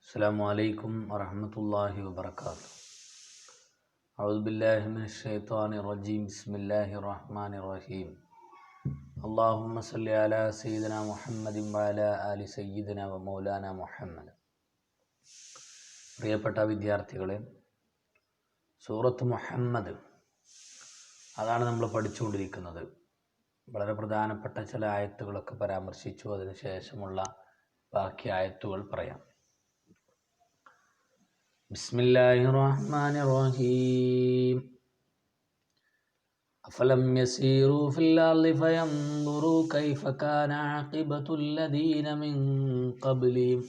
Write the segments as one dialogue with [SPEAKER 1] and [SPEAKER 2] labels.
[SPEAKER 1] അസ്സലാമു അലൈക്കും വറഹ്മത്തുള്ളാഹി വബറകാതുഹു. അഊദു ബില്ലാഹി മിനശ് ശൈത്വാനിർ റജീം. ബിസ്മില്ലാഹിർ റഹ്മാനിർ റഹീം. അല്ലാഹുമ്മ സ്വല്ലി അലാ സയ്യിദിനാ മുഹമ്മദിൻ വഅലാ ആലി സയ്യിദിനാ വ മൗലാനാ മുഹമ്മദ്. പ്രിയപ്പെട്ട വിദ്യാർത്ഥികളെ, സൂറത്ത് മുഹമ്മദ് അതാണ് നമ്മൾ പഠിച്ചുകൊണ്ടിരിക്കുന്നത്. വളരെ പ്രധാനപ്പെട്ട ചില ആയത്തുകളൊക്കെ പരാമർശിച്ചു. അതിനുശേഷമുള്ള ബാക്കി ആയത്തുകൾ പറയാം. ബിസ്മില്ലാഹിർ റഹ്മാനിർ റഹീം. അഫലം യസീറൂ ഫിൽ അർളി ഫയൻദുറൂ കൈഫ കാന ആഖിബത്തുൽ ലദീന മിൻ ഖബ്ലിഹിം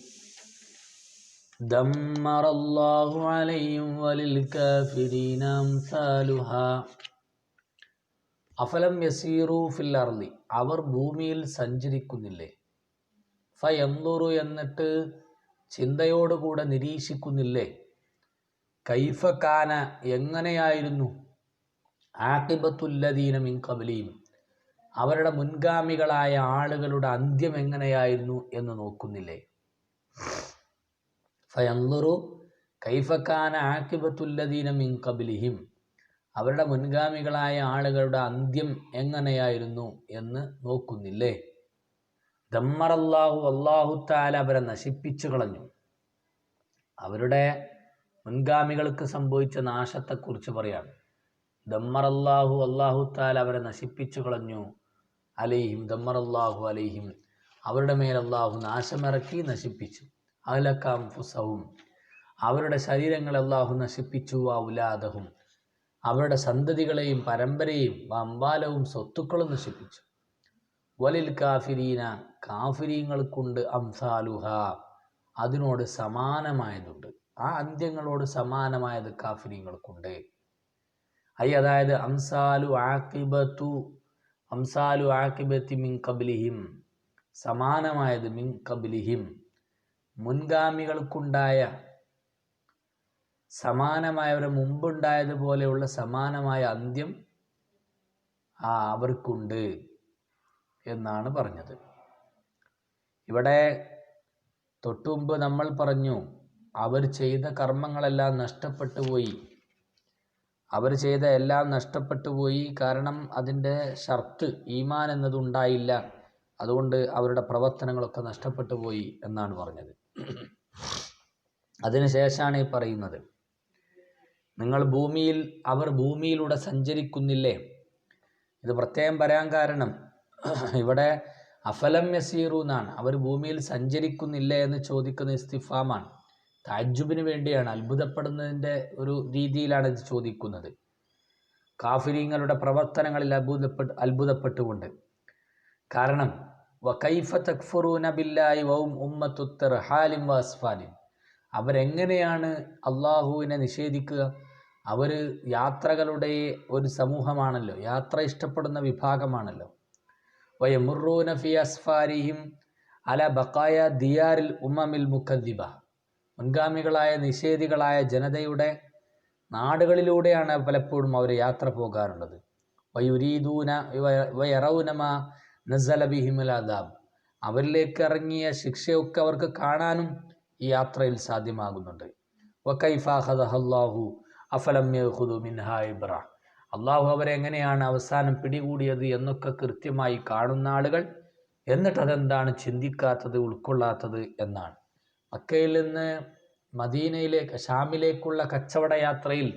[SPEAKER 1] ദമ്മറല്ലാഹു അലൈഹിം വലിൽ കാഫിരീന അംസാലുഹാ. അഫലം യസീറൂ ഫിൽ അർളി, അവർ ഭൂമിയിൽ സഞ്ചരിക്കുന്നില്ലേ? ഫയൻദുറൂ, എന്നിട്ട് ചിന്തയോടുകൂടെ നിരീക്ഷിക്കുന്നില്ലേ? കൈഫ കാന, എങ്ങനെയായിരുന്നു, ആഖിബത്തുല്ലദീന മിൻ ഖബ്ലിഹിം, അവരുടെ മുൻഗാമികളായ ആളുകളുടെ അന്ത്യം എങ്ങനെയായിരുന്നു എന്ന് നോക്കുന്നില്ലേ? ഫയൻദുറു കൈഫ കാന ആഖിബത്തുല്ലദീന മിൻ ഖബ്ലിഹിം, അവരുടെ മുൻഗാമികളായ ആളുകളുടെ അന്ത്യം എങ്ങനെയായിരുന്നു എന്ന് നോക്കുന്നില്ലേ? ദമ്മറല്ലാഹു, അല്ലാഹു തആല അവരെ നശിപ്പിച്ചു കളഞ്ഞു. അവരുടെ മുൻഗാമികൾക്ക് സംഭവിച്ച നാശത്തെക്കുറിച്ച് പറയാണ്. ദമ്മറല്ലാഹു, അല്ലാഹു തആല അവരെ നശിപ്പിച്ചു കളഞ്ഞു. അലൈഹിം, ദമ്മറല്ലാഹു അലൈഹിം, അവരുടെ മേൽ അല്ലാഹു നാശമിറക്കി നശിപ്പിച്ചു. അഹ്ലക അൻഫുസഹും, അവരുടെ ശരീരങ്ങളെ അല്ലാഹു നശിപ്പിച്ചു. ഔലാദഹും, അവരുടെ സന്തതികളെയും പരമ്പരയും, അംവാലവും സ്വത്തുക്കളും നശിപ്പിച്ചു. വലിൽ കാഫിരീന, കാഫിരീങ്ങൾക്കുണ്ട് അംസാലുഹ, അതിനോട് സമാനമായതുണ്ട്. ആ അന്ത്യങ്ങളോട് സമാനമായത് കാഫിരീങ്ങൾക്കുണ്ട്. അതായത് അംസാലു ആഖിബത്തി മിൻ ഖബ്ലിഹിം, സമാനമായത് മിൻ ഖബ്ലിഹിം, മുൻഗാമികൾക്കുണ്ടായ സമാനമായവരെ മുമ്പുണ്ടായതുപോലെയുള്ള സമാനമായ അന്ത്യം അവർക്കുണ്ട് എന്നാണ് പറഞ്ഞത്. ഇവിടെ തൊട്ടുമുമ്പ് നമ്മൾ പറഞ്ഞു, അവർ ചെയ്ത കർമ്മങ്ങളെല്ലാം നഷ്ടപ്പെട്ടു പോയി. അവർ ചെയ്ത എല്ലാം നഷ്ടപ്പെട്ടു പോയി. കാരണം അതിൻ്റെ ഷർത്ത് ഈമാൻ എന്നതുണ്ടായില്ല. അതുകൊണ്ട് അവരുടെ പ്രവർത്തനങ്ങളൊക്കെ നഷ്ടപ്പെട്ടു പോയി എന്നാണ് പറഞ്ഞത്. അതിനുശേഷമാണ് ഈ പറയുന്നത്, അവർ ഭൂമിയിലൂടെ സഞ്ചരിക്കുന്നില്ലേ? ഇത് പ്രത്യേകം പറയാൻ കാരണം, ഇവിടെ അഫലം യസീറു എന്നാണ്. അവർ ഭൂമിയിൽ സഞ്ചരിക്കുന്നില്ലേ എന്ന് ചോദിക്കുന്ന ഇസ്തിഫാമാണ്. തഅജ്ജുബിന് വേണ്ടിയാണ്, അത്ഭുതപ്പെടുന്നതിൻ്റെ ഒരു രീതിയിലാണ് ഇത് ചോദിക്കുന്നത്. കാഫിരീങ്ങളുടെ പ്രവർത്തനങ്ങളിൽ അത്ഭുതപ്പെട്ടുകൊണ്ട്. കാരണം വകൈഫ തക്ഫുറൂന ബില്ലാഹി വഹും ഉമ്മത്തു തർഹാലിൻ വഅസ്ഫാലിൻ, അവരെങ്ങനെയാണ് അള്ളാഹുവിനെ നിഷേധിക്കുക? അവർ യാത്രകളുടെ ഒരു സമൂഹമാണല്ലോ, യാത്ര ഇഷ്ടപ്പെടുന്ന വിഭാഗമാണല്ലോ. വയമുറൂന ഫി അസ്ഫാരിഹിം അല ബഖായ ദിയാരിൽ ഉമ്മമിൽ മുക്കദ്ദിബ, മുൻഗാമികളായ നിഷേധികളായ ജനതയുടെ നാടുകളിലൂടെയാണ് പലപ്പോഴും അവർ യാത്ര പോകാറുള്ളത്. വയുരീദൂന വയറൗന മാ നസല ബിഹിമുൽ അദാബ്, അവരിലേക്ക് ഇറങ്ങിയ ശിക്ഷയൊക്കെ അവർക്ക് കാണാനും ഈ യാത്രയിൽ സാധ്യമാകുന്നുണ്ട്. വകൈഫ അഖദഹല്ലാഹു അഫലം യഖുദു മിൻഹാ ഇബ്ര, അള്ളാഹു അവരെ എങ്ങനെയാണ് അവസാനം പിടികൂടിയത് എന്നൊക്കെ കൃത്യമായി കാണുന്ന ആളുകൾ, എന്നിട്ട് അതെന്താണ് ചിന്തിക്കാത്തത്, ഉൾക്കൊള്ളാത്തത് എന്നാണ്. മക്കയിൽ നിന്ന് മദീനയിലേക്ക്, ഷാമിലേക്കുള്ള കച്ചവട യാത്രയിൽ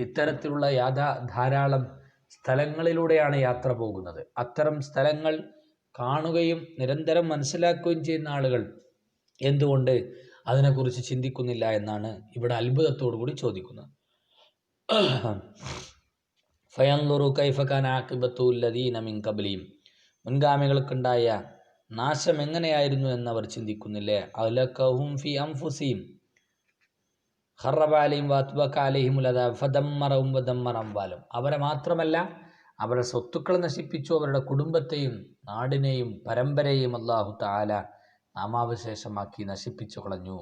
[SPEAKER 1] ഇത്തരത്തിലുള്ള ധാരാളം സ്ഥലങ്ങളിലൂടെയാണ് യാത്ര പോകുന്നത്. അത്തരം സ്ഥലങ്ങൾ കാണുകയും നിരന്തരം മനസ്സിലാക്കുകയും ചെയ്യുന്ന ആളുകൾ എന്തുകൊണ്ട് അതിനെക്കുറിച്ച് ചിന്തിക്കുന്നില്ല എന്നാണ് ഇവിടെ അത്ഭുതത്തോടു കൂടി ചോദിക്കുന്നത്. ഫയൻദുറു കൈഫ കാന ആഖിബത്തുൽ ലദീന മിൻ ഖബ്ലിഹിം, മുൻഗാമികൾക്കുണ്ടായ നാശം എങ്ങനെയായിരുന്നു എന്നവർ ചിന്തിക്കുന്നില്ലേ? അഹ്ലകഹും ഫി അൻഫുസിഹിം ഖറബ അലൈഹിം വഅത്ബക അലൈഹിമുൽ അദാബ് ഫദമ്മറഹും വദമ്മറ അംവാലഹും, അവരെ മാത്രമല്ല അവരുടെ സ്വത്തുക്കൾ നശിപ്പിച്ചു, അവരുടെ കുടുംബത്തെയും നാടിനെയും പരമ്പരയെയും അല്ലാഹു തആല നാമാവശേഷമാക്കി നശിപ്പിച്ചു കളഞ്ഞു.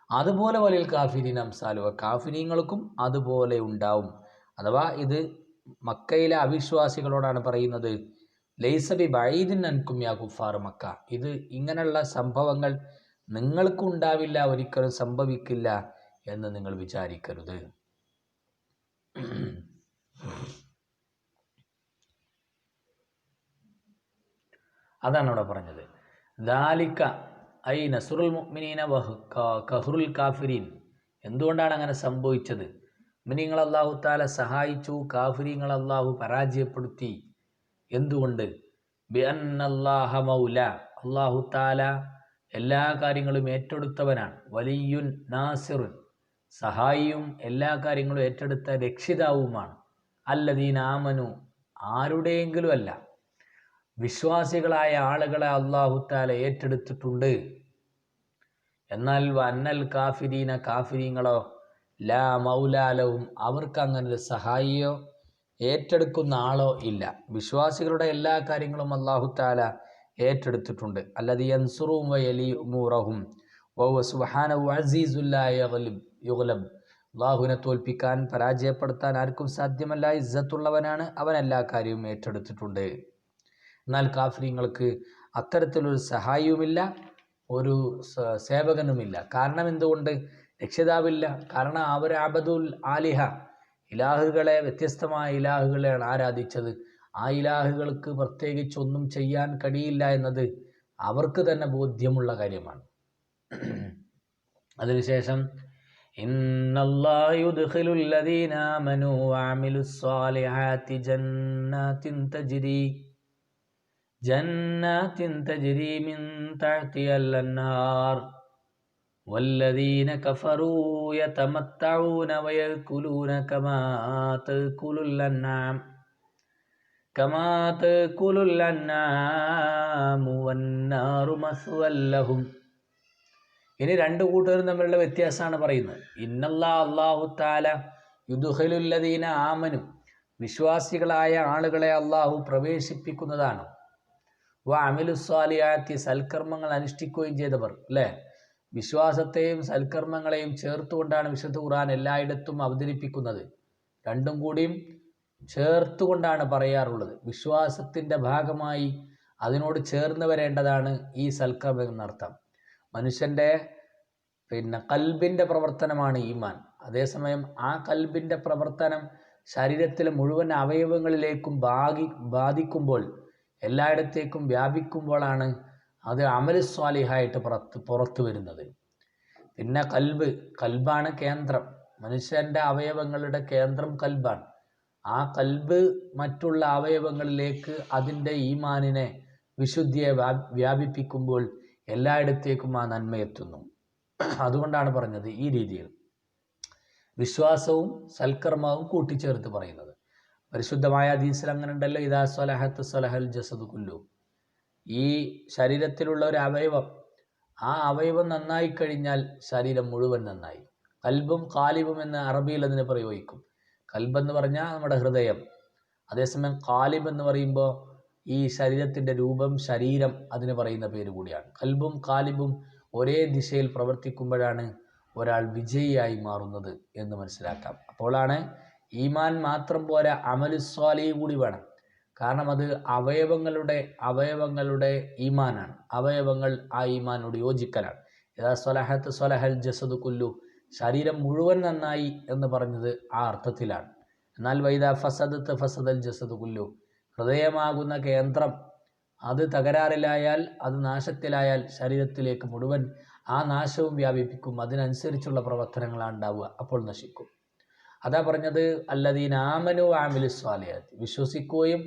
[SPEAKER 1] അതുപോലെ വലിൽ കാഫിരീന അംസാലുഹ, കാഫിരീങ്ങൾക്കും അതുപോലെ ഉണ്ടാവും. അഥവാ ഇത് മക്കയിലെ അവിശ്വാസികളോടാണ് പറയുന്നത്. ലൈസ ബി ബഈദിൻ അൻകും യാ കുഫാർ മക്ക, ഇത് ഇങ്ങനെയുള്ള സംഭവങ്ങൾ നിങ്ങൾക്കും ഉണ്ടാവില്ല, ഒരിക്കലും സംഭവിക്കില്ല എന്ന് നിങ്ങൾ വിചാരിക്കരുത്. അതാണ് അവിടെ പറഞ്ഞത്. ദാലിക ഐ നസ്റുൽ മുഅ്മിനീന കഹ്റുൽ കാഫിരീൻ. എന്തുകൊണ്ടാണ് അങ്ങനെ സംഭവിച്ചത്? മുഅ്മിനീങ്ങൾ അല്ലാഹു തആല സഹായിച്ചു, കാഫിരീങ്ങൾ അല്ലാഹു പരാജയപ്പെടുത്തി. എന്തുകൊണ്ട്? ബിഅന്നല്ലാഹ മൗല, അല്ലാഹു തആല എല്ലാ കാര്യങ്ങളും ഏറ്റെടുത്തവനാണ്. വലിയുൻ നാസിറുൻ, സഹായിയും എല്ലാ കാര്യങ്ങളും ഏറ്റെടുത്ത രക്ഷിതാവുമാണ്. അല്ലദീന ആമനു, ആരുടെയെങ്കിലും അല്ല, വിശ്വാസികളായ ആളുകളെ അല്ലാഹു തആല ഏറ്റെടുത്തിട്ടുണ്ട്. എന്നാൽ വന്നൽ കാഫിരീന, കാഫിരീങ്ങളോ ലാ മൗലാലവും, അവർക്ക് അങ്ങനെ ഒരു സഹായിയോ ഏറ്റെടുക്കുന്ന ആളോ ഇല്ല. വിശ്വാസികളുടെ എല്ലാ കാര്യങ്ങളും അല്ലാഹു തആല ഏറ്റെടുത്തിട്ടുണ്ട്. അല്ലദീ യൻസുറുഹും വയലി ഉമൂറഹും വഹുവ സുബ്ഹാനഹു അസീസുൻ ലാ യുഗ്ലബ്. അല്ലാഹുവിനെ തോൽപ്പിക്കാൻ, പരാജയപ്പെടുത്താൻ ആർക്കും സാധ്യമല്ല. ഇസ്സത്തുള്ളവനാണ്, അവൻ എല്ലാ കാര്യവും ഏറ്റെടുത്തിട്ടുണ്ട്. എന്നാൽ കാഫിരീങ്ങൾക്ക് അത്തരത്തിലൊരു സഹായിയുമില്ല, ഒരു സേവകനുമില്ല. കാരണം എന്തുകൊണ്ട്? രക്ഷിതാവില്ല. കാരണം അവർ അബദുൽ ആലിഹ, ഇലാഹുകളെ, വ്യത്യസ്തമായ ഇലാഹുകളെയാണ് ആരാധിച്ചത്. ആ ഇലാഹുകൾക്ക് പ്രത്യേകിച്ചൊന്നും ചെയ്യാൻ കഴിയില്ല എന്നത് അവർക്ക് തന്നെ ബോധ്യമുള്ള കാര്യമാണ്. അതിനുശേഷം ഇന്നല്ലാഹ യുദ്ഖിലുൽ ലദീന ആമനൂ വഅമിലുസ് സ്വാലിഹാത്തി ജന്നാത്തിൻ തജ്രി മിൻ തഹ്തിഹൽ അൻഹാർ വല്ലദീന കഫറൂ യതമത്തഊന വയൽകുലൂന കമാ തഅകുലുൽ അൻആമു വന്നാറു മസ്വൽ ലഹും. ഇനി രണ്ട് കൂട്ടരും തമ്മിലുള്ള വ്യത്യാസമാണ് പറയുന്നത്. അല്ലാഹു തആല യുദ്ഖിലുൽ ലദീന ആമനു, വിശ്വാസികളായ ആളുകളെ അല്ലാഹു പ്രവേശിപ്പിക്കുന്നതാണ്. വഅമിലുസ് സ്വാലിഹാത്തി, സൽക്കർമ്മങ്ങൾ അനുഷ്ഠിക്കുകയും ചെയ്തവർ, അല്ലേ? വിശ്വാസത്തെയും സൽക്കർമ്മങ്ങളെയും ചേർത്തുകൊണ്ടാണ് വിശുദ്ധ ഖുർആൻ എല്ലായിടത്തും അവതരിപ്പിക്കുന്നത്. രണ്ടും കൂടിയും ചേർത്തുകൊണ്ടാണ് പറയാറുള്ളത്. വിശ്വാസത്തിൻ്റെ ഭാഗമായി അതിനോട് ചേർന്ന് വരേണ്ടതാണ് ഈ സൽക്കർമ്മം എന്നർത്ഥം. മനുഷ്യൻ്റെ കൽബിൻ്റെ പ്രവർത്തനമാണ് ഈമാൻ. അതേസമയം ആ കൽബിൻ്റെ പ്രവർത്തനം ശരീരത്തിലെ മുഴുവൻ അവയവങ്ങളിലേക്കും ബാധിക്കുമ്പോൾ, എല്ലായിടത്തേക്കും വ്യാപിക്കുമ്പോഴാണ് അത് അമലു സ്വാലിഹായിട്ട് പുറത്തു വരുന്നത്. പിന്നെ കൽബാണ് കേന്ദ്രം. മനുഷ്യൻ്റെ അവയവങ്ങളുടെ കേന്ദ്രം കൽബാണ്. ആ കൽബ് മറ്റുള്ള അവയവങ്ങളിലേക്ക് അതിൻ്റെ ഈമാനിനെ, വിശുദ്ധിയെ വ്യാപിപ്പിക്കുമ്പോൾ എല്ലായിടത്തേക്കും ആ നന്മ എത്തുന്നു. അതുകൊണ്ടാണ് പറഞ്ഞത് ഈ രീതിയിൽ വിശ്വാസവും സൽക്കർമ്മവും കൂട്ടിച്ചേർത്ത് പറയുന്നത്. പരിശുദ്ധമായ ഹദീസിൽ അങ്ങനെ ഉണ്ടല്ലോ, ഇദാ സ്വലഹത്ത് സ്വലഹൽ ജസദു കുല്ലു. ഈ ശരീരത്തിലുള്ള ഒരു അവയവം, ആ അവയവം നന്നായി കഴിഞ്ഞാൽ ശരീരം മുഴുവൻ നന്നായി. കൽബും കാലിബും എന്ന് അറബിയിൽ അതിനെ പ്രയോഗിക്കും. കൽബെന്ന് പറഞ്ഞാൽ നമ്മുടെ ഹൃദയം. അതേസമയം കാലിബ് എന്ന് പറയുമ്പോൾ ഈ ശരീരത്തിൻ്റെ രൂപം, ശരീരം, അതിന് പറയുന്ന പേര് കൂടിയാണ്. കൽബും കാലിബും ഒരേ ദിശയിൽ പ്രവർത്തിക്കുമ്പോഴാണ് ഒരാൾ വിജയിയായി മാറുന്നത് എന്ന് മനസ്സിലാക്കാം. അപ്പോഴാണ് ഈമാൻ മാത്രം പോരാ, അമലു സ്വാലിഹ് കൂടി വേണം. കാരണം അത് അവയവങ്ങളുടെ ഈമാനാണ്. അവയവങ്ങൾ ആ ഈമാനോട് യോജിക്കലാണ്. ഇദാ സ്വലഹത്ത് സ്വലഹൽ ജസദു കുല്ലു, ശരീരം മുഴുവൻ നന്നായി എന്ന് പറഞ്ഞത് ആ അർത്ഥത്തിലാണ്. എന്നാൽ വൈദാ ഫസദത്ത് ഫസദൽ ജസദു കുല്ലു, ഹൃദയമാകുന്ന കേന്ദ്രം അത് തകരാറിലായാൽ, അത് നാശത്തിലായാൽ ശരീരത്തിലേക്ക് മുഴുവൻ ആ നാശവും വ്യാപിപ്പിക്കും. അതിനനുസരിച്ചുള്ള പ്രവർത്തനങ്ങളാണ് ഉണ്ടാവുക, അപ്പോൾ നശിക്കും. അതാ പറഞ്ഞത് അല്ലദീന ആമനു വഅമിലുസ് സ്വാലിഹാത്തി, വിശ്വസിക്കുകയും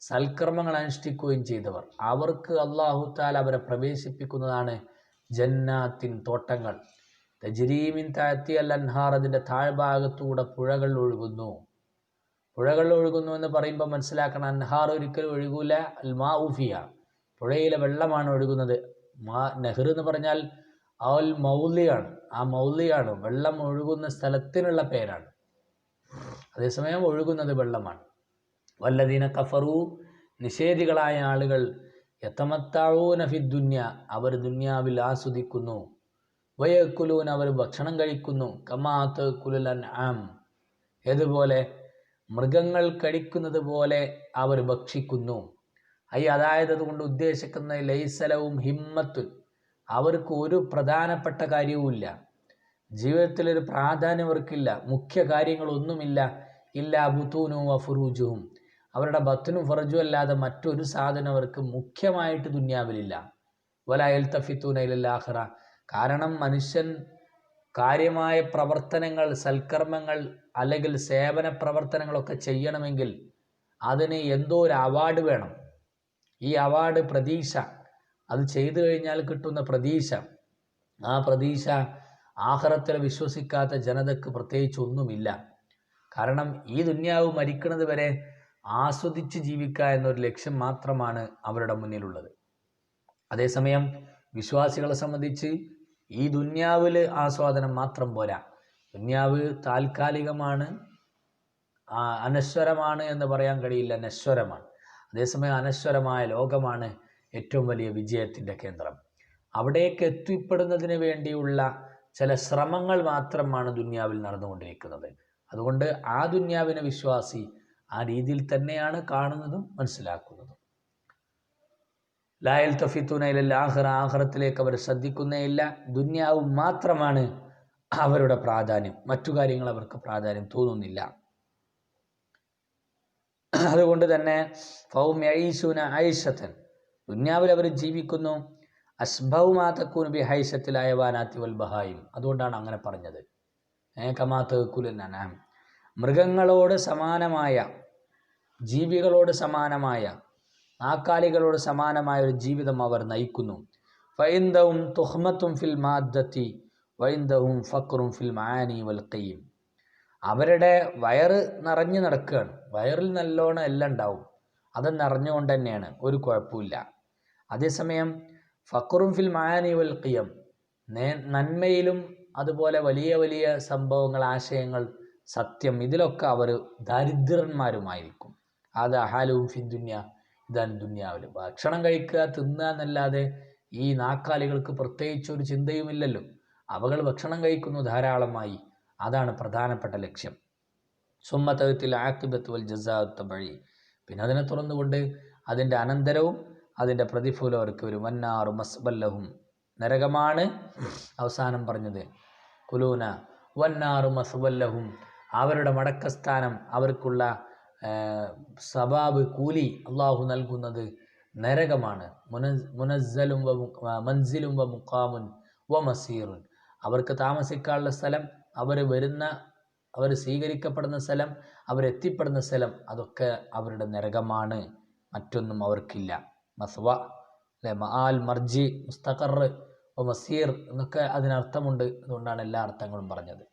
[SPEAKER 1] സൽക്കർമ്മങ്ങൾ അനുഷ്ഠിക്കുകയും ചെയ്തവർ, അവർക്ക് അല്ലാഹു തആല അവരെ പ്രവേശിപ്പിക്കുന്നതാണ് ജന്നാത്തിൻ, തോട്ടങ്ങൾ. തജ്രീ മിൻ തഹ്തിഹൽ അൻഹാർ, അതിൻ്റെ താഴ്ഭാഗത്തൂടെ പുഴകൾ ഒഴുകുന്നു. പുഴകൾ ഒഴുകുന്നു എന്ന് പറയുമ്പോൾ മനസ്സിലാക്കണം, അൻഹാർ ഒരിക്കലും ഒഴുകൂല, അൽ മാഉ ഫിഹ, പുഴയിലെ വെള്ളമാണ് ഒഴുകുന്നത്. നെഹ്ർ എന്ന് പറഞ്ഞാൽ അൽ മൗലിയാണ്, ആ മൗലിയാണ് വെള്ളം ഒഴുകുന്ന സ്ഥലത്തിനുള്ള പേരാണ്. അതേസമയം ഒഴുകുന്നത് വെള്ളമാണ്. വല്ലദീന കഫറു, നിഷേധികളായ ആളുകൾ, യതമത്തഊന ഫിദ്ദുന്യ, അവർ ദുന്യാവിൽ ആസ്വദിക്കുന്നു. വയക്കുലൂൻ, അവർ ഭക്ഷണം കഴിക്കുന്നു. കമാ തഅകുലുൽ അൻആം, ഏതുപോലെ മൃഗങ്ങൾ കഴിക്കുന്നത് പോലെ അവർ ഭക്ഷിക്കുന്നു. അതായത് അതുകൊണ്ട് ഉദ്ദേശിക്കുന്ന ലൈസലവും ഹിമ്മത്തുൻ, അവർക്ക് ഒരു പ്രധാനപ്പെട്ട കാര്യവുമില്ല, ജീവിതത്തിലൊരു പ്രാധാന്യം അവർക്കില്ല, മുഖ്യ കാര്യങ്ങളൊന്നുമില്ല. ഇല്ലാ ബുത്തൂനും വഫുറൂജും, അവരുടെ ബത്തുനും ഫർജും അല്ലാതെ മറ്റൊരു സാധനം അവർക്ക് മുഖ്യമായിട്ട് ദുന്യാവിലില്ല. വലാ യൽതഫിത്തൂന ഇലൽ ആഖിറ, കാരണം മനുഷ്യൻ കാര്യമായ പ്രവർത്തനങ്ങൾ, സൽക്കർമ്മങ്ങൾ അല്ലെങ്കിൽ സേവന പ്രവർത്തനങ്ങളൊക്കെ ചെയ്യണമെങ്കിൽ അതിന് എന്തോ ഒരു അവാർഡ് വേണം. ഈ അവാർഡ് പ്രതീക്ഷ, അത് ചെയ്തു കഴിഞ്ഞാൽ കിട്ടുന്ന പ്രതീക്ഷ, ആ പ്രതീക്ഷ ആഖിറത്തിൽ വിശ്വസിക്കാത്ത ജനതയ്ക്ക് പ്രത്യേകിച്ച് ഒന്നുമില്ല. കാരണം ഈ ദുന്യാവ് മരിക്കുന്നത് വരെ ആസ്വദിച്ച് ജീവിക്കുക എന്നൊരു ലക്ഷ്യം മാത്രമാണ് അവരുടെ മുന്നിലുള്ളത്. അതേസമയം വിശ്വാസികളെ സംബന്ധിച്ച് ഈ ദുന്യാവിൽ ആസ്വാദനം മാത്രം പോരാ. ദുന്യാവ് താൽക്കാലികമാണ്, അനശ്വരമാണ് എന്ന് പറയാൻ കഴിയില്ല, നശ്വരമാണ്. അതേസമയം അനശ്വരമായ ലോകമാണ് ഏറ്റവും വലിയ വിജയത്തിൻ്റെ കേന്ദ്രം. അവിടേക്ക് എത്തിപ്പെടുന്നതിന് വേണ്ടിയുള്ള ചില ശ്രമങ്ങൾ മാത്രമാണ് ദുന്യാവിൽ നടന്നുകൊണ്ടിരിക്കുന്നത്. അതുകൊണ്ട് ആ ദുന്യാവിനെ വിശ്വാസി ആ രീതിയിൽ തന്നെയാണ് കാണുന്നതും മനസ്സിലാക്കുന്നതും. ലാ യൽതഫിത്തൂന ഇലൽ ആഖിറ, ആഖിറത്തിലേക്ക് അവർ ശ്രദ്ധിക്കുന്നേയില്ല. ദുന്യാവ് മാത്രമാണ് അവരുടെ പ്രാധാന്യം, മറ്റു കാര്യങ്ങൾ അവർക്ക് പ്രാധാന്യം തോന്നുന്നില്ല. അതുകൊണ്ട് തന്നെ ഫൗം യഈശൂന ഐശതൻ, ദുന്യാവിൽ അവർ ജീവിക്കുന്നു അസ്ബൗമാ തകൂന ബിഹൈശത്തിൽ അയവാനാത്തി വൽ ബഹായിം. അതുകൊണ്ടാണ് അങ്ങനെ പറഞ്ഞത്. കമാ തഅകുലുൻ അൻആം, മൃഗങ്ങളോട് സമാനമായ, ജീവികളോട് സമാനമായ, നാക്കാലികളോട് സമാനമായ ഒരു ജീവിതം അവർ നയിക്കുന്നു. ഫഇൻദഹും തുഹ്മത്തും ഫിൽ മാദ്ദത്തി വഇൻദഹും ഫഖ്റും ഫിൽ മആനി വൽ ഖീം. അവരുടെ വയറ് നിറഞ്ഞു നടക്കുകയാണ്, വയറിൽ നല്ലോണം എല്ലാം ഉണ്ടാവും, അത് നിറഞ്ഞുകൊണ്ട് തന്നെയാണ്, ഒരു കുഴപ്പമില്ല. അതേസമയം ഫഖ്റും ഫിൽ മആനി വൽ ഖിയം, നന്മയിലും അതുപോലെ വലിയ വലിയ സംഭവങ്ങൾ, ആശയങ്ങൾ, സത്യം, ഇതിലൊക്കെ അവർ ദരിദ്രന്മാരുമായിരിക്കും. അത് അഹാലുവും ഫി ദുന്യ, ഇതാണ് ദുന്യാവിൽ. ഭക്ഷണം കഴിക്കുക, തിന്നുക എന്നല്ലാതെ ഈ നാക്കാലികൾക്ക് പ്രത്യേകിച്ച് ഒരു ചിന്തയുമില്ലല്ലോ. അവകൾ ഭക്ഷണം കഴിക്കുന്നു ധാരാളമായി, അതാണ് പ്രധാനപ്പെട്ട ലക്ഷ്യം. സുമ്മത്തത്തിൽ ആഖിബത്ത് വൽ ജസാഅത്ത് ബഴി, പിന്നെ അതിനെ തുറന്നുകൊണ്ട് അതിൻ്റെ അനന്തരവും അതിൻ്റെ പ്രതിഫലം അവർക്ക് വരും. വന്നാറു മസ്ബല്ലഹും, നരകമാണ് അവസാനം പറഞ്ഞത്. കുലൂന വന്നാറു മസ്ബല്ലഹും, അവരുടെ മടക്കസ്ഥാനം, അവർക്കുള്ള സബാബ്, കൂലി അള്ളാഹു നൽകുന്നത് നരകമാണ്. മുനസ്സലും മൻസിലും വ മുഖാമുൻ വ മസീറുൻ, അവർക്ക് താമസിക്കാനുള്ള സ്ഥലം, അവർ സ്വീകരിക്കപ്പെടുന്ന സ്ഥലം, അവരെത്തിപ്പെടുന്ന സ്ഥലം, അതൊക്കെ അവരുടെ നരകമാണ്, മറ്റൊന്നും അവർക്കില്ല. മസ്വ അല്ലെ, മആൽ, മർജി, മുസ്തഖർ, മസീർ എന്നൊക്കെ അതിനർത്ഥമുണ്ട്. അതുകൊണ്ടാണ് എല്ലാ അർത്ഥങ്ങളും പറഞ്ഞത്.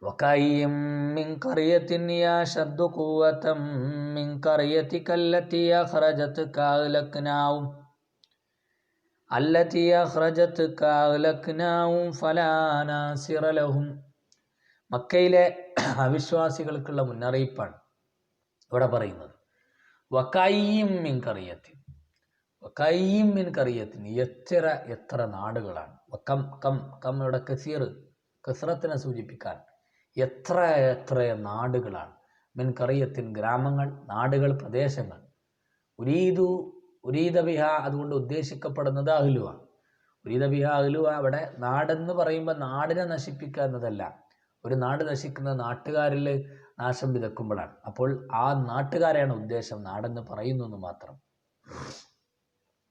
[SPEAKER 1] വകയ്യിം മിൻ ഖറിയത്തിൻ യശദ്ദു ഖുവതൻ മിൻ ഖറിയതിക അല്ലതി അഖ്റജത്ക അഹ്ലക്നാഉം ഫലാ നാസിറ ലഹും. മക്കയിലെ അവിശ്വാസികൾക്കുള്ള മുന്നറിയിപ്പാണ് ഇവിടെ പറയുന്നത്. വകയ്യിം മിൻ ഖറിയത്തിൻ, വകയ്യിം മിൻ ഖറിയത്തിൻ, എത്ര നാടുകളാണ്. വകം കം കം ഇവിടെ കസീർ, കസ്റത്തിനെ സൂചിപ്പിക്കാൻ, എത്ര നാടുകളാണ്. മിൻ ഖറിയത്തിൻ, ഗ്രാമങ്ങൾ, നാടുകൾ, പ്രദേശങ്ങൾ. ഉരീദ ബിഹ, അതുകൊണ്ട് ഉദ്ദേശിക്കപ്പെടുന്നത് അഹ്ലുവ. ഉരീദ ബിഹ അഹ്ലുവ, അവിടെ നാടെന്ന് പറയുമ്പോൾ നാടിനെ നശിപ്പിക്കുക എന്നതല്ല. ഒരു നാട് നശിക്കുന്നത് നാട്ടുകാരിൽ നാശം വിതക്കുമ്പോഴാണ്. അപ്പോൾ ആ നാട്ടുകാരെയാണ് ഉദ്ദേശം, നാടെന്ന് പറയുന്നു എന്ന് മാത്രം.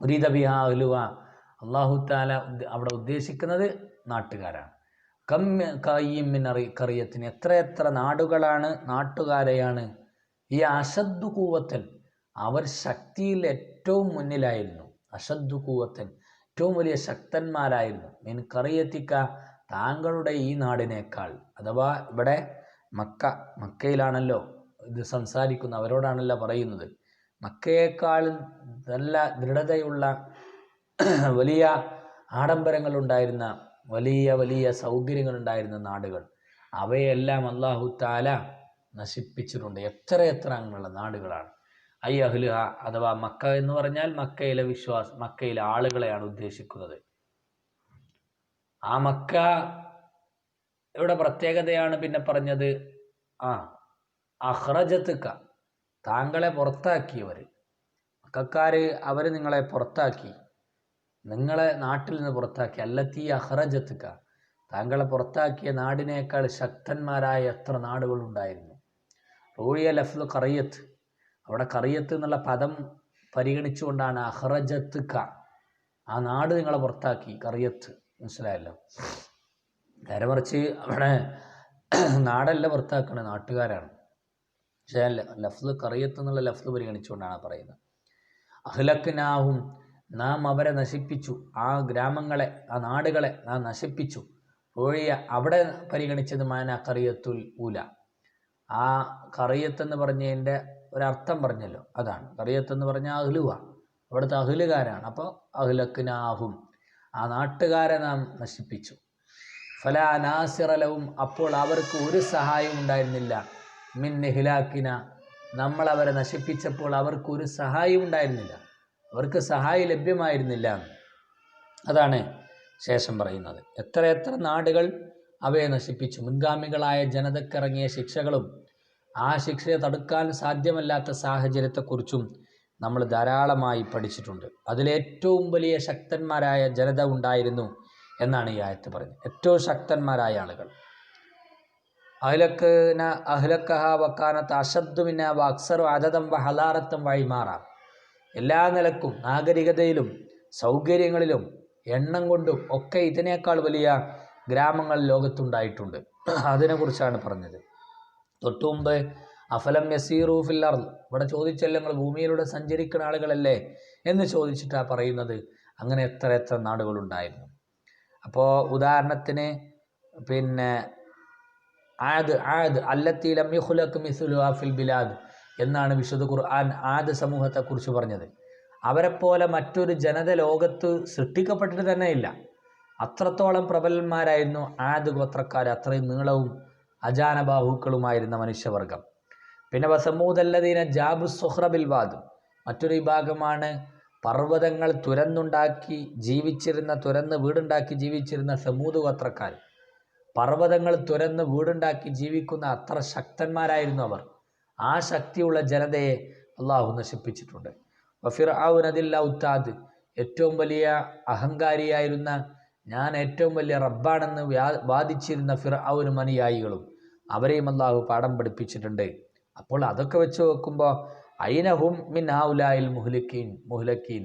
[SPEAKER 1] ഉരീദ ബിഹ അഹ്ലുവ, അല്ലാഹു തആല അവിടെ ഉദ്ദേശിക്കുന്നത് നാട്ടുകാരാണ്. കയ്യിം മിൻ ഖറിയത്തിന്, എത്ര നാടുകളാണ്, നാട്ടുകാരെയാണ്. ഈ അശദ്ദു ഖുവത്തൻ, അവർ ശക്തിയിൽ ഏറ്റവും മുന്നിലായിരുന്നു. അശദ്ദു ഖുവത്തൻ, ഏറ്റവും വലിയ ശക്തന്മാരായിരുന്നു. മിൻ ഖറിയത്തിക, താങ്കളുടെ ഈ നാടിനേക്കാൾ. അഥവാ ഇവിടെ മക്കയിലാണല്ലോ ഇത് സംസാരിക്കുന്നത്, അവരോടാണല്ലോ പറയുന്നത്. മക്കയേക്കാൾ നല്ല ദൃഢതയുള്ള, വലിയ ആഡംബരങ്ങളുണ്ടായിരുന്ന, വലിയ സൗകര്യങ്ങളുണ്ടായിരുന്ന നാടുകൾ, അവയെല്ലാം അല്ലാഹു തആല നശിപ്പിച്ചിട്ടുണ്ട്. എത്ര അങ്ങനെയുള്ള നാടുകളാണ്. ഐ അഹ്ലുഹ, അഥവാ മക്ക എന്ന് പറഞ്ഞാൽ മക്കയിലെ ആളുകളെയാണ് ഉദ്ദേശിക്കുന്നത്. ആ മക്ക ഇവിടെ പ്രത്യേകതയാണ് പിന്നെ പറഞ്ഞത്. അഖ്റജത്ക, താങ്കളെ പുറത്താക്കിയവർ, മക്കക്കാർ അവർ നിങ്ങളെ പുറത്താക്കി. നിങ്ങളെ നാട്ടിൽ നിന്ന് പുറത്താക്കി, അല്ലത്തി അഹ്റജത്തുക, താങ്കളെ പുറത്താക്കിയ നാടിനേക്കാൾ ശക്തന്മാരായ എത്ര നാടുകളുണ്ടായിരുന്നു. റൂയ ലഫ്ദ് ഖറിയത്ത്, അവിടെ ഖറിയത്ത് എന്നുള്ള പദം പരിഗണിച്ചുകൊണ്ടാണ് അഹ്റജത്തുക, ആ നാട് നിങ്ങളെ പുറത്താക്കി, ഖറിയത്ത്, മനസ്സിലായല്ലോ. നേരെ മറിച്ച് അവിടെ നാടല്ല പുറത്താക്കണ, നാട്ടുകാരാണ്. പക്ഷേ ലഫ്ദ് ഖറിയത്ത് എന്നുള്ള ലഫ്ദ് പരിഗണിച്ചുകൊണ്ടാണ് പറയുന്നത്. അഹ്ലക്നാഹും, നാം അവരെ നശിപ്പിച്ചു, ആ ഗ്രാമങ്ങളെ, ആ നാടുകളെ നാം നശിപ്പിച്ചു. ഒഴിയ അവിടെ പരിഗണിച്ചത് മാന ഖറിയത്തുൽ ഊല, ആ ഖറിയത്ത് എന്ന് പറഞ്ഞതിൻ്റെ ഒരർത്ഥം പറഞ്ഞല്ലോ, അതാണ് ഖറിയത്ത് എന്ന് പറഞ്ഞാൽ അഹ്ലുവ, അവിടുത്തെ അഹ്ലുകാരാണ്. അപ്പോൾ അഹ്ലക്നാഹും, ആ നാട്ടുകാരെ നാം നശിപ്പിച്ചു. ഫലാ നാസിറലവും, അപ്പോൾ അവർക്ക് ഒരു സഹായം ഉണ്ടായിരുന്നില്ല. മിൻ ഇഹ്ലാക്കിന, നമ്മൾ അവരെ നശിപ്പിച്ചപ്പോൾ അവർക്ക് ഒരു സഹായം ഉണ്ടായിരുന്നില്ല, അവർക്ക് സഹായം ലഭ്യമായിരുന്നില്ല. അതാണ് ശേഷം പറയുന്നത്. എത്ര നാടുകൾ അവയെ നശിപ്പിച്ചു. മുൻഗാമികളായ ജനതക്കിറങ്ങിയ ശിക്ഷകളും ആ ശിക്ഷയെ തടുക്കാൻ സാധ്യമല്ലാത്ത സാഹചര്യത്തെക്കുറിച്ചും നമ്മൾ ധാരാളമായി പഠിച്ചിട്ടുണ്ട്. അതിലേറ്റവും വലിയ ശക്തന്മാരായ ജനത ഉണ്ടായിരുന്നു എന്നാണ് ഈ ആയത്ത് പറയുന്നത്. ഏറ്റവും ശക്തന്മാരായ ആളുകൾ. അഹ്ലക്കഹ വക്കാനത്ത് അശദ്ദുമിന വ അക്സറു അദദം വ ഹലാറത്തം വഴിമാറ, എല്ലാ നിലക്കും നാഗരികതയിലും സൗകര്യങ്ങളിലും എണ്ണം കൊണ്ടും ഒക്കെ ഇതിനേക്കാൾ വലിയ ഗ്രാമങ്ങൾ ലോകത്തുണ്ടായിട്ടുണ്ട്. അതിനെക്കുറിച്ചാണ് പറഞ്ഞത്. തൊട്ടു മുമ്പ് അഫലം യസീറു ഫിൽ അർള്, ഇവിടെ ചോദിച്ചല്ലോ നിങ്ങൾ ഭൂമിയിലൂടെ സഞ്ചരിക്കുന്ന ആളുകളല്ലേ എന്ന് ചോദിച്ചിട്ടാണ് പറയുന്നത്. അങ്ങനെ എത്ര നാടുകളുണ്ടായിരുന്നു. അപ്പോൾ ഉദാഹരണത്തിന് പിന്നെ ആദ് അല്ലത്തി ലം യുഖ്ലഖ് മിസ്ലുഹാ ഫിൽ ബിലാദ് എന്നാണ് വിശുദ്ധ ഖുർആൻ ആദ് സമൂഹത്തെക്കുറിച്ച് പറഞ്ഞത്. അവരെപ്പോലെ മറ്റൊരു ജനത ലോകത്ത് സൃഷ്ടിക്കപ്പെട്ടിട്ട് തന്നെ ഇല്ല. അത്രത്തോളം പ്രബലന്മാരായിരുന്നു ആദ് ഗോത്രക്കാർ, അത്രയും നീളവും അജാനബാഹുക്കളുമായിരുന്ന മനുഷ്യവർഗം. പിന്നെ വസമൂദല്ലദീന ജാബു സുഹ്റ ബിൽ വാദ്, മറ്റൊരു വിഭാഗമാണ് പർവ്വതങ്ങൾ തുരന്ന് വീടുണ്ടാക്കി ജീവിച്ചിരുന്ന സമൂദ് ഗോത്രക്കാർ. പർവ്വതങ്ങൾ തുരന്ന് വീടുണ്ടാക്കി ജീവിക്കുന്ന അത്ര ശക്തന്മാരായിരുന്നു അവർ. ആ ശക്തിയുള്ള ജനതയെ അള്ളാഹു നശിപ്പിച്ചിട്ടുണ്ട്. ഫിർഔൻ ദിൽ ഔതാദ്, ഏറ്റവും വലിയ അഹങ്കാരിയായിരുന്ന, ഞാൻ ഏറ്റവും വലിയ റബ്ബാണെന്ന് വാദിച്ചിരുന്ന ഫിർഔനും അനുയായികളും, അവരെയും അള്ളാഹു പാഠം പഠിപ്പിച്ചിട്ടുണ്ട്. അപ്പോൾ അതൊക്കെ വെച്ച് നോക്കുമ്പോൾ ഐനഹും മിൻ ഹൗലായിൽ മുഹ്ലക്കീൻ,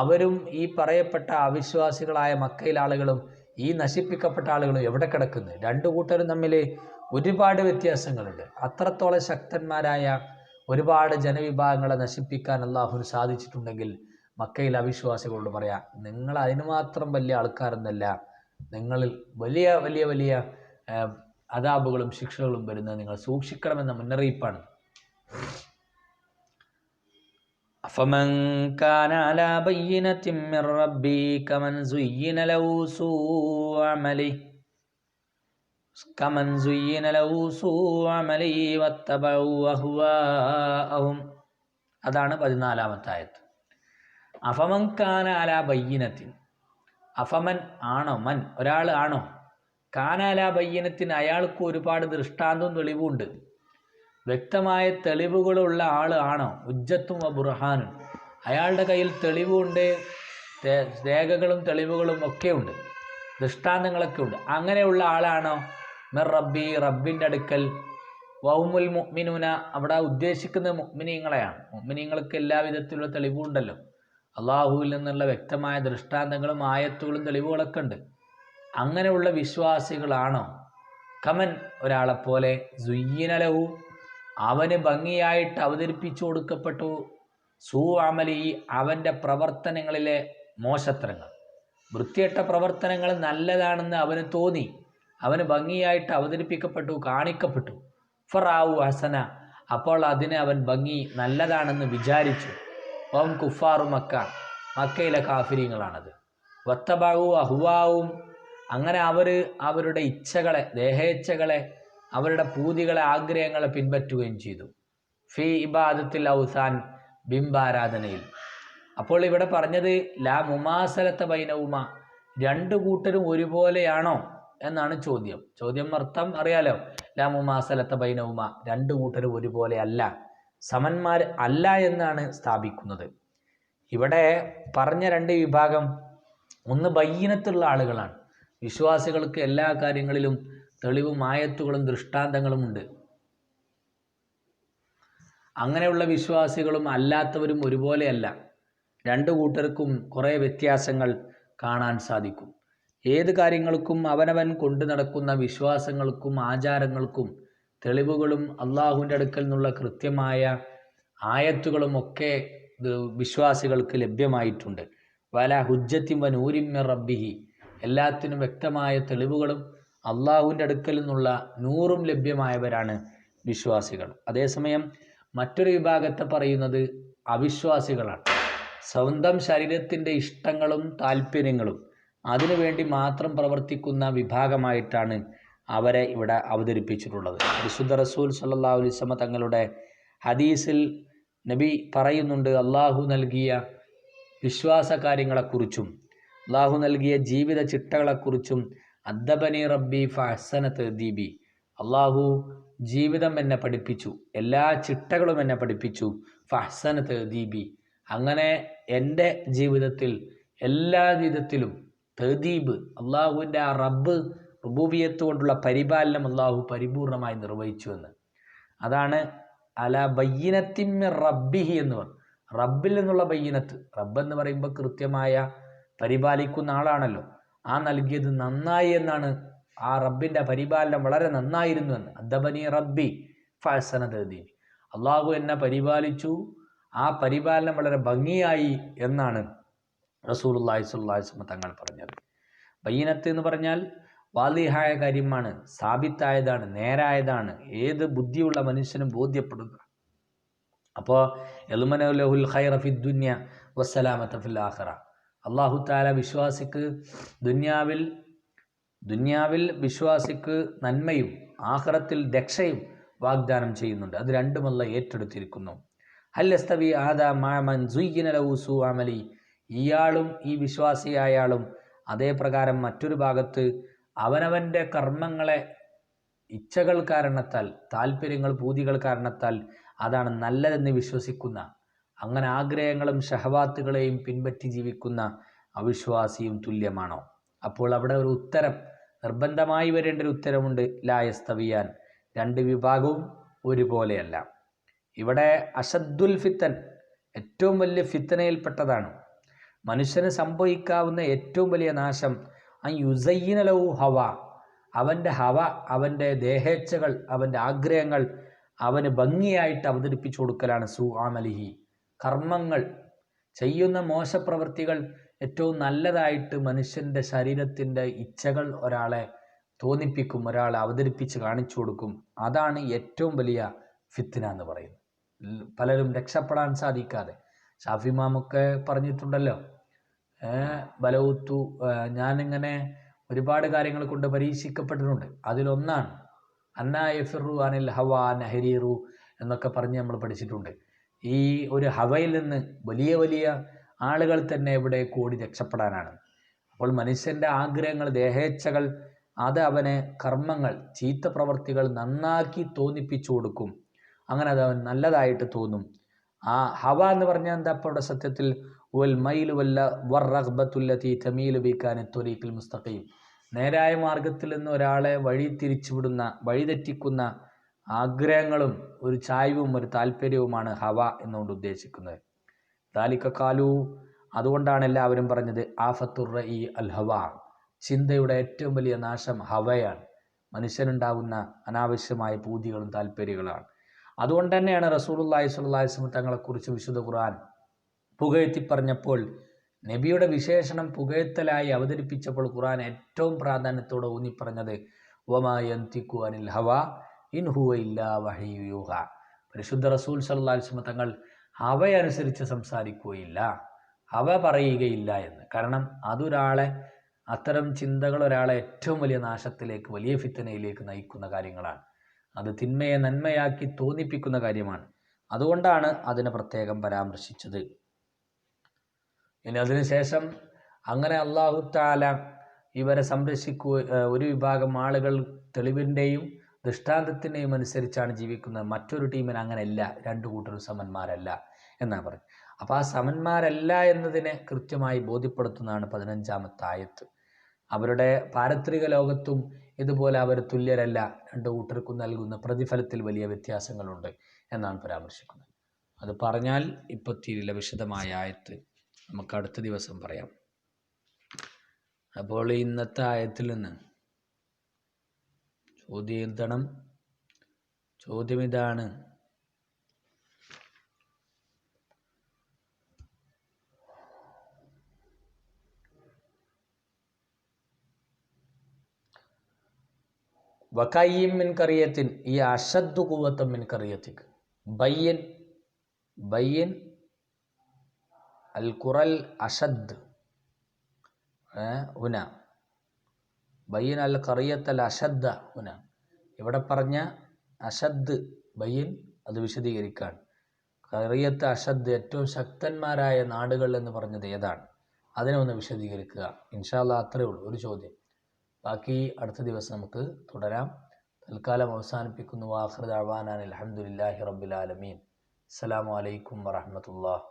[SPEAKER 1] അവരും ഈ പറയപ്പെട്ട അവിശ്വാസികളായ മക്കയിലെ ആളുകളും ഈ നശിപ്പിക്കപ്പെട്ട ആളുകളും എവിടെ കിടക്കുന്നു? രണ്ടു കൂട്ടരും തമ്മിൽ ഒരുപാട് വ്യത്യാസങ്ങളുണ്ട്. അത്രത്തോളം ശക്തന്മാരായ ഒരുപാട് ജനവിഭാഗങ്ങളെ നശിപ്പിക്കാൻ അള്ളാഹുവിന് സാധിച്ചിട്ടുണ്ടെങ്കിൽ മക്കയിലെ അവിശ്വാസികളോട് പറയാം, നിങ്ങൾ അതിന് മാത്രം വലിയ ആൾക്കാരൊന്നല്ല, നിങ്ങളിൽ വലിയ വലിയ വലിയ അദാബുകളും ശിക്ഷകളും വരുന്നത് നിങ്ങൾ സൂക്ഷിക്കണമെന്ന മുന്നറിയിപ്പാണ്. അഫമൻ കാന അലാ ബയ്യിനത്തിൻ മിർ റബ്ബി കമൻ സുയ്യിന ലഹു സൂഉ അമലി വത്തബഉ അഹ്വാഅഹും. അതാണ് 14-ാമത്തെ ആയത്ത്. അഫമൻ കാന അലാ ബയ്യിനത്തിൻ, അഫമൻ ആണോ, മൻ ഒരാൾ ആണോ, കാന അലാ ബയ്യിനത്തിൻ അയാൾക്ക് ഒരുപാട് ദൃഷ്ടാന്തവും തെളിവുണ്ട്, വ്യക്തമായ തെളിവുകളുള്ള ആൾ ആണോ, ഉജ്ജത്തും ബുർഹാനും, അയാളുടെ കയ്യിൽ തെളിവുണ്ട്, രേഖകളും തെളിവുകളും ഒക്കെ ഉണ്ട്, ദൃഷ്ടാന്തങ്ങളൊക്കെ ഉണ്ട്, അങ്ങനെയുള്ള ആളാണോ മിർ റബ്ബി, റബ്ബിൻ്റെ അടുക്കൽ, വഹുമുൽ മുഅ്മിനൂന, അവിടെ ഉദ്ദേശിക്കുന്ന മുഅ്മിനീങ്ങളെയാണ്. മുഅ്മിനീങ്ങൾക്ക് എല്ലാവിധത്തിലുള്ള തെളിവുണ്ടല്ലോ, അള്ളാഹുവിൽ നിന്നുള്ള വ്യക്തമായ ദൃഷ്ടാന്തങ്ങളും ആയത്തുകളും തെളിവുകളൊക്കെ ഉണ്ട്. അങ്ങനെയുള്ള വിശ്വാസികളാണോ, കമൻ ഒരാളെപ്പോലെ, സുയ്യിന ലഹു അവന് ഭംഗിയായിട്ട് അവതരിപ്പിച്ചു കൊടുക്കപ്പെട്ടു, സൂ അമലി അവൻ്റെ പ്രവർത്തനങ്ങളിലെ മോശത്തരങ്ങൾ, വൃത്തികെട്ട പ്രവർത്തനങ്ങൾ നല്ലതാണെന്ന് അവന് തോന്നി, അവന് ഭംഗിയായിട്ട് അവതരിപ്പിക്കപ്പെട്ടു, കാണിക്കപ്പെട്ടു. ഫറാവു ഹസന, അപ്പോൾ അതിനെ അവൻ ഭംഗി നല്ലതാണെന്ന് വിചാരിച്ചു. ഓം കുഫാറു മക്ക, മക്കയിലെ കാഫിര്യങ്ങളാണത്. വത്തബഉ അഹ്വാവും, അങ്ങനെ അവരുടെ ഇച്ഛകളെ, ദേഹേച്ഛകളെ, അവരുടെ പൂതികളെ, ആഗ്രഹങ്ങളെ പിൻപറ്റുകയും ചെയ്തു. ഫി ഇബാദത്തിൽ ഔസാൻ, ബിംബാരാധനയിൽ. അപ്പോൾ ഇവിടെ പറഞ്ഞത് ലാ മുമാസലത്ത ബൈനവുമ, രണ്ടു കൂട്ടരും ഒരുപോലെയാണോ എന്നാണ് ചോദ്യം അർത്ഥം അറിയാലോ. ലാ മുമാസലത്ത ബൈനവുമ, രണ്ടു കൂട്ടരും ഒരുപോലെ അല്ല, സമന്മാർ അല്ല എന്നാണ് സ്ഥാപിക്കുന്നത്. ഇവിടെ പറഞ്ഞ രണ്ട് വിഭാഗം ഒന്ന് ബയ്യിനത്തുള്ള ആളുകളാണ്. വിശ്വാസികൾക്ക് എല്ലാ കാര്യങ്ങളിലും തെളിവും ആയത്തുകളും ദൃഷ്ടാന്തങ്ങളും ഉണ്ട്. അങ്ങനെയുള്ള വിശ്വാസികളും അല്ലാത്തവരും ഒരുപോലെയല്ല. രണ്ടു കൂട്ടർക്കും കുറേ വ്യത്യാസങ്ങൾ കാണാൻ സാധിക്കും. ഏത് കാര്യങ്ങൾക്കും അവനവൻ കൊണ്ടു നടക്കുന്ന വിശ്വാസങ്ങൾക്കും ആചാരങ്ങൾക്കും തെളിവുകളും അള്ളാഹുവിൻ്റെ അടുക്കൽ നിന്നുള്ള കൃത്യമായ ആയത്തുകളും ഒക്കെ വിശ്വാസികൾക്ക് ലഭ്യമായിട്ടുണ്ട്. വല ഹുജ്ജത്തിൻ വ നൂരിൻ മിർ റബ്ബിഹി, എല്ലാത്തിനും വ്യക്തമായ തെളിവുകളും അള്ളാഹുവിൻ്റെ അടുക്കൽ നിന്നുള്ള നൂറും ലഭ്യമായവരാണ് വിശ്വാസികൾ. അതേസമയം മറ്റൊരു വിഭാഗത്തെ പറയുന്നത് അവിശ്വാസികളാണ്. സ്വന്തം ശരീരത്തിൻ്റെ ഇഷ്ടങ്ങളും താല്പര്യങ്ങളും അതിനുവേണ്ടി മാത്രം പ്രവർത്തിക്കുന്ന വിഭാഗമായിട്ടാണ് അവരെ ഇവിടെ അവതരിപ്പിച്ചിട്ടുള്ളത്. വിശുദ്ധ റസൂൽ സല്ലല്ലാഹു അലൈഹി വസല്ലം തങ്ങളുടെ ഹദീസിൽ നബി പറയുന്നുണ്ട്, അള്ളാഹു നൽകിയ വിശ്വാസ കാര്യങ്ങളെക്കുറിച്ചും അള്ളാഹു നൽകിയ ജീവിത ചിട്ടകളെക്കുറിച്ചും അദ്ദബനി റബ്ബി ഫഅഹ്സന തഅദീബി, അള്ളാഹു ജീവിതം എന്നെ പഠിപ്പിച്ചു, എല്ലാ ചിട്ടകളും എന്നെ പഠിപ്പിച്ചു. ഫഅഹ്സന തഅദീബി, അങ്ങനെ എൻ്റെ ജീവിതത്തിൽ എല്ലാ വിധത്തിലും തഅദീബ്, അള്ളാഹുവിൻ്റെ ആ റുബൂബിയത്ത് കൊണ്ടുള്ള പരിപാലനം അള്ളാഹു പരിപൂർണമായി നിർവഹിച്ചു എന്ന്. അതാണ് അല ബയ്യിനത്തിൻ മിർ റബ്ബിഹി എന്ന് പറഞ്ഞു. റബ്ബിൽ നിന്നുള്ള ബയ്യിനത്ത്, റബ്ബ് എന്ന് പറയുമ്പോൾ കൃത്യമായ പരിപാലിക്കുന്ന ആളാണല്ലോ. ആ നൽകിയത് നന്നായി എന്നാണ്. ആ റബ്ബിൻ്റെ പരിപാലനം വളരെ നന്നായിരുന്നു എന്ന്. അദ്ദബനി റബ്ബി ഫഅഹ്സന തഅദീബി, അള്ളാഹു എന്നെ പരിപാലിച്ചു, ആ പരിപാലനം വളരെ ഭംഗിയായി എന്നാണ് റസൂലുള്ളാഹി സ്വല്ലല്ലാഹു അലൈഹി വസല്ലം തങ്ങൾ പറഞ്ഞത്. ബയ്യിനത്ത് എന്ന് പറഞ്ഞാൽ വാളിഹായ കാര്യമാണ്, സാബിത്തായതാണ്, നേരായതാണ്, ഏത് ബുദ്ധിയുള്ള മനുഷ്യനും ബോധ്യപ്പെടുക. അപ്പോൾ യൽമന ലഹുൽ ഖൈറ ഫിദ് ദുനിയ വസ്സലാമത ഫിൽ ആഖിറ, അല്ലാഹു തആല വിശ്വാസിക്ക് ദുനിയാവിൽ വിശ്വാസിക്ക് നന്മയും ആഖിറത്തിൽ രക്ഷയും വാഗ്ദാനം ചെയ്യുന്നുണ്ട്. അത് രണ്ടും അല്ലാഹു ഏറ്റെടുത്തിരിക്കുന്നു. ഹൽ യസ്തവി ആദാ മഅ മൻ സുയ്യിന ലഹു സൂ അമലി, ഇയാളും ഈ വിശ്വാസിയായാളും അതേ പ്രകാരം മറ്റൊരു ഭാഗത്ത് അവനവൻ്റെ കർമ്മങ്ങളെ ഇച്ഛകൾ കാരണത്താൽ, താല്പര്യങ്ങൾ പൂതികൾ കാരണത്താൽ അതാണ് നല്ലതെന്ന് വിശ്വസിക്കുന്ന, അങ്ങനെ ആഗ്രഹങ്ങളും ഷഹവാത്തുകളെയും പിൻപറ്റി ജീവിക്കുന്ന അവിശ്വാസിയും തുല്യമാണോ? അപ്പോൾ അവിടെ ഒരു ഉത്തരം, നിർബന്ധമായി വരേണ്ട ഒരു ഉത്തരമുണ്ട്. ലാ യസ്തവിയാൻ, രണ്ട് വിഭാഗവും ഒരുപോലെയല്ല. ഇവിടെ അഷദ്ദുൽ ഫിത്തൻ, ഏറ്റവും വലിയ ഫിത്തനയിൽപ്പെട്ടതാണ്. മനുഷ്യന് സംഭവിക്കാവുന്ന ഏറ്റവും വലിയ നാശം യുസയ്യിന ലഹു ഹവ, അവൻ്റെ ഹവ, അവൻ്റെ ദേഹേച്ഛകൾ, അവൻ്റെ ആഗ്രഹങ്ങൾ അവന് ഭംഗിയായിട്ട് അവതരിപ്പിച്ചു കൊടുക്കലാണ്. സൂ അമലിഹി, കർമ്മങ്ങൾ, ചെയ്യുന്ന മോശപ്രവൃത്തികൾ ഏറ്റവും നല്ലതായിട്ട് മനുഷ്യൻ്റെ ശരീരത്തിൻ്റെ ഇച്ഛകൾ ഒരാളെ തോന്നിപ്പിക്കും, ഒരാളെ അവതരിപ്പിച്ച് കാണിച്ചു കൊടുക്കും. അതാണ് ഏറ്റവും വലിയ ഫിത്ന എന്ന് പറയുന്നത്. പലരും രക്ഷപ്പെടാൻ സാധിക്കാതെ, ഷാഫി ഇമാമൊക്കെ പറഞ്ഞിട്ടുണ്ടല്ലോ, ബലൗത്തു, ഞാനിങ്ങനെ ഒരുപാട് കാര്യങ്ങൾ കൊണ്ട് പരീക്ഷിക്കപ്പെട്ടിട്ടുണ്ട്. അതിലൊന്നാണ് അന്നാ യഫിറു അനിൽ ഹവ നഹരീറു എന്നൊക്കെ പറഞ്ഞ് നമ്മൾ പഠിച്ചിട്ടുണ്ട്. ഈ ഒരു ഹവയിൽ നിന്ന് വലിയ വലിയ ആളുകൾ തന്നെ ഇവിടെ കൂടി രക്ഷപ്പെടാനാണ്. അപ്പോൾ മനുഷ്യൻ്റെ ആഗ്രഹങ്ങൾ, ദേഹേച്ഛകൾ, അത് അവനെ കർമ്മങ്ങൾ, ചീത്ത പ്രവർത്തികൾ നന്നാക്കി തോന്നിപ്പിച്ചു കൊടുക്കും. അങ്ങനെ അത് അവൻ നല്ലതായിട്ട് തോന്നും. ആ ഹവ എന്ന് പറഞ്ഞാൽ എന്താ? അപ്പോൾ ഇവിടെ സത്യത്തിൽ വൽ മൈലു വല്ല വർ റഗ്ബത്തുല്ലതി തമീലു ബികാനി ത്വരീഖിൽ മുസ്തഖീം, നേരായ മാർഗത്തിൽ നിന്ന് ഒരാളെ വഴിതെറ്റിക്കുന്ന ആഗ്രഹങ്ങളും ഒരു ചായ്വും ഒരു താല്പര്യവുമാണ് ഹവ എന്നുകൊണ്ട് ഉദ്ദേശിക്കുന്നത്. ദാലിക കാലു, അതുകൊണ്ടാണ് എല്ലാവരും പറഞ്ഞത് ആഫത്തുർ റഈ അൽ ഹവ, ചിന്തയുടെ ഏറ്റവും വലിയ നാശം ഹവയാണ്, മനുഷ്യനുണ്ടാകുന്ന അനാവശ്യമായ പൂതികളും താല്പര്യങ്ങളാണ്. അതുകൊണ്ട് തന്നെയാണ് റസൂലുള്ളാഹി സ്വല്ലല്ലാഹു അലൈഹി വസല്ലം തങ്ങളെക്കുറിച്ച് വിശുദ്ധ ഖുർആൻ പുകഴ്ത്തി പറഞ്ഞപ്പോൾ, നബിയുടെ വിശേഷണം പുകഴ്ത്തലായി അവതരിപ്പിച്ചപ്പോൾ ഖുർആൻ ഏറ്റവും പ്രാധാന്യത്തോടെ ഊന്നിപ്പറഞ്ഞത് വമാ യന്തിഖു അനിൽ ഹവാ ഇൻ ഹുവ ഇല്ലാ വഹ്യു യൂഹാ, പരിശുദ്ധ റസൂൽ സല്ലല്ലാഹു അലൈഹി വസല്ലം തങ്ങൾ ഹവയനുസരിച്ച് സംസാരിക്കുകയില്ല, ഹവ പറയുകയില്ല എന്ന്. കാരണം അത്തരം ചിന്തകൾ ഒരാളെ ഏറ്റവും വലിയ നാശത്തിലേക്ക്, വലിയ ഫിത്തനയിലേക്ക് നയിക്കുന്ന കാര്യങ്ങളാണ്. അത് തിന്മയെ നന്മയാക്കി തോന്നിപ്പിക്കുന്ന കാര്യമാണ്. അതുകൊണ്ടാണ് അതിനെ പ്രത്യേകം പരാമർശിച്ചത്. ഇനി അതിനുശേഷം അങ്ങനെ അല്ലാഹു തആല ഇവരെ ഒരു വിഭാഗം ആളുകൾ തെളിവിൻ്റെയും ദൃഷ്ടാന്തത്തിൻ്റെയും അനുസരിച്ചാണ് ജീവിക്കുന്നത്. മറ്റൊരു ടീമിന് അങ്ങനെയല്ല, രണ്ടു കൂട്ടരും സമന്മാരല്ല എന്നാണ് പറഞ്ഞത്. അപ്പോൾ ആ സമന്മാരല്ല എന്നതിനെ കൃത്യമായി ബോധ്യപ്പെടുത്തുന്നതാണ് 15-ാമത്തെ ആയത്ത്. അവരുടെ പാരത്രിക ലോകത്തും ഇതുപോലെ അവർ തുല്യരല്ല, രണ്ട് കൂട്ടർക്കും നൽകുന്ന പ്രതിഫലത്തിൽ വലിയ വ്യത്യാസങ്ങളുണ്ട് എന്നാണ് പരാമർശിക്കുന്നത്. അത് പറഞ്ഞാൽ ഇപ്പോൾ തീരില്ല, വിശദമായ ആയത്ത് നമുക്ക് അടുത്ത ദിവസം പറയാം. അപ്പോൾ ഇന്നത്തെ ആയത്തിൽ നിന്ന് ചോദ്യം ഇതാണ്: വകയ്യിൻ മിൻ ഖറിയത്തിൻ ഈ അശദ്ദു ഖുവ്വത്തൻ മിൻ ഖറിയത്തിക് ബയ്യിൻ അൽ ഖുറൽ അശദ് ഹുന ബയ്യിൻ അൽ ഖറിയത്തൽ അശദ്ദ ഹുന. ഇവിടെ പറഞ്ഞ അശദ് ബയ്യിൻ അത് വിശദീകരിക്കാൻ. ഖറിയത്ത് അശദ് ഏറ്റവും ശക്തന്മാരായ നാടുകൾ എന്ന് പറഞ്ഞത് ഏതാണ്, അതിനെ ഒന്ന് വിശദീകരിക്കുക. ഇൻഷാ അല്ലാഹ് അത്രയേ ഉള്ളൂ, ഒരു ചോദ്യം. ബാക്കി അടുത്ത ദിവസം നമുക്ക് തുടരാം. തൽക്കാലം അവസാനിപ്പിക്കുന്നു. ആഖിറു ദഅ്വാനാ അൽഹംദുലില്ലാഹി റബ്ബിൽ ആലമീൻ. അസ്സലാമു അലൈക്കും വറഹ്മത്തുള്ളാഹി.